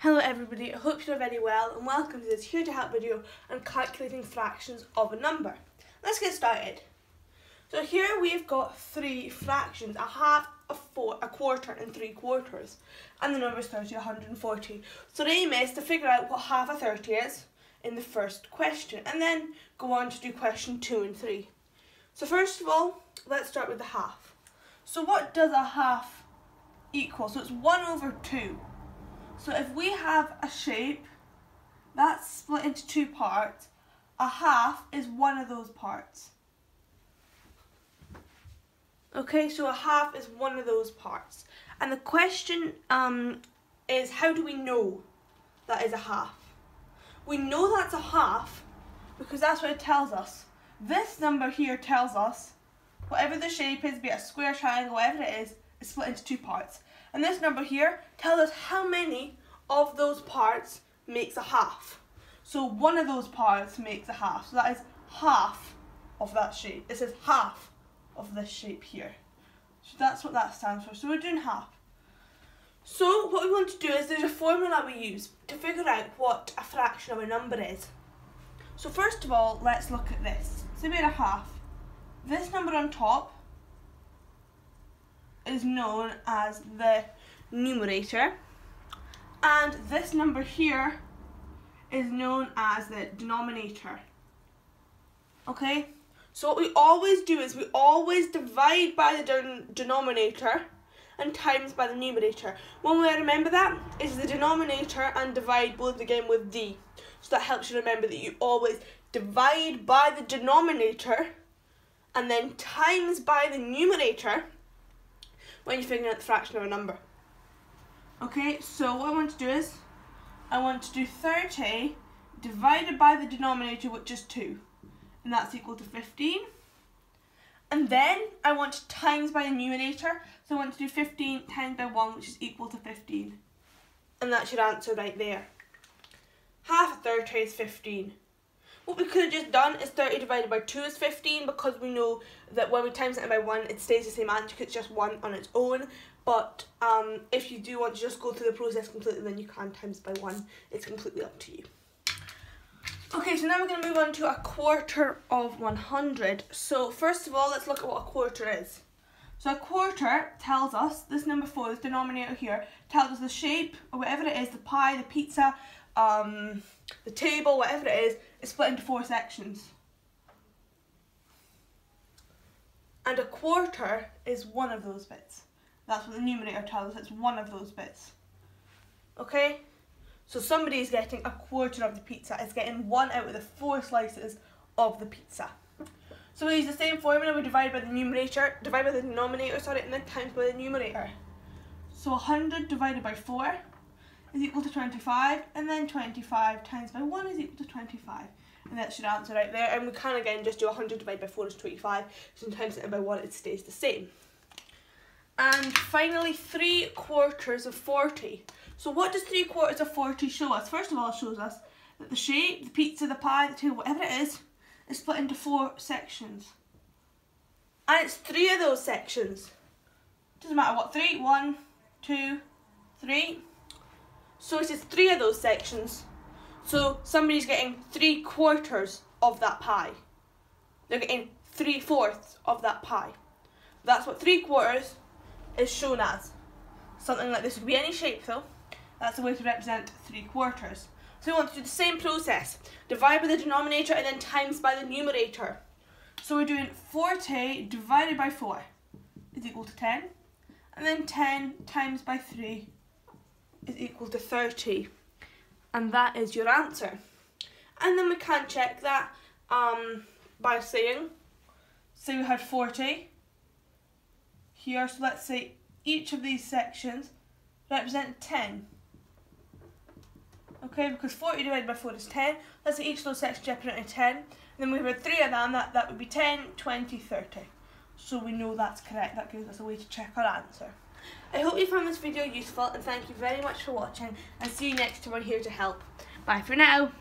Hello everybody, I hope you're very well and welcome to this Here to Help video on calculating fractions of a number. Let's get started. So here we've got three fractions, a half, a quarter and 3/4, and the number is 30, 140. So the aim is to figure out what half of 30 is in the first question and then go on to do question 2 and 3. So first of all, let's start with the half. So what does a half equal? So it's 1 over 2. So if we have a shape that's split into two parts, a half is one of those parts. Okay, so a half is one of those parts. And the question is, how do we know that is a half? We know that's a half because that's what it tells us. This number here tells us whatever the shape is, be it a square, triangle, whatever it is split into two parts. And this number here tells us how many of those parts makes a half. So one of those parts makes a half. So that is half of that shape. This is half of this shape here. So that's what that stands for. So we're doing half. So what we want to do is there's a formula we use to figure out what a fraction of a number is. So first of all, let's look at this. So we had a half. This number on top is known as the numerator, and this number here is known as the denominator. Okay, so what we always do is we always divide by the denominator and times by the numerator. One way I remember that is the denominator and divide both again with d. So that helps you remember that you always divide by the denominator and then times by the numerator when you're figuring out the fraction of a number. Okay, so what I want to do is, I want to do 30 divided by the denominator, which is 2, and that's equal to 15. And then I want to times by the numerator, so I want to do 15 times by 1, which is equal to 15. And that's your answer right there. Half of 30 is 15. What we could have just done is 30 divided by 2 is 15, because we know that when we times it by 1, it stays the same answer, it's just 1 on its own. But if you do want to just go through the process completely, then you can times by 1. It's completely up to you. Okay, so now we're going to move on to a quarter of 100. So first of all, let's look at what a quarter is. So a quarter tells us, this number 4, this denominator here, tells us the shape, or whatever it is, the pie, the pizza, the table, whatever it is split into 4 sections. And a quarter is one of those bits. That's what the numerator tells us, it's one of those bits. Okay? So somebody is getting a quarter of the pizza. It's getting 1 out of the 4 slices of the pizza. So we use the same formula, we divide by the denominator, and then times by the numerator. So 100 divided by 4 is equal to 25, and then 25 times by 1 is equal to 25. And that's your answer right there. And we can again just do 100 divided by 4 is 25, so times it by 1 it stays the same. And finally, 3/4 of 40. So what does 3/4 of 40 show us? First of all, it shows us that the shape, the pizza, the pie, the table, whatever it is split into 4 sections. And it's 3 of those sections. Doesn't matter what, 3, 1, 2, 3. So it is 3 of those sections. So somebody's getting 3/4 of that pie. They're getting 3/4 of that pie. That's what 3/4 is shown as. Something like this would be any shape though. That's a way to represent 3/4. So we want to do the same process. Divide by the denominator and then times by the numerator. So we're doing 40 divided by 4 is equal to 10. And then 10 times by 3 is equal to 30. And that is your answer. And then we can check that by saying, say we had 40 here, so let's say each of these sections represent 10. Okay, because 40 divided by 4 is 10. Let's say each of those sections represent 10. And then we have 3 of them, that would be 10, 20, 30. So we know that's correct. That gives us a way to check our answer. I hope you found this video useful, and thank you very much for watching, and see you next time on Here to Help. Bye for now.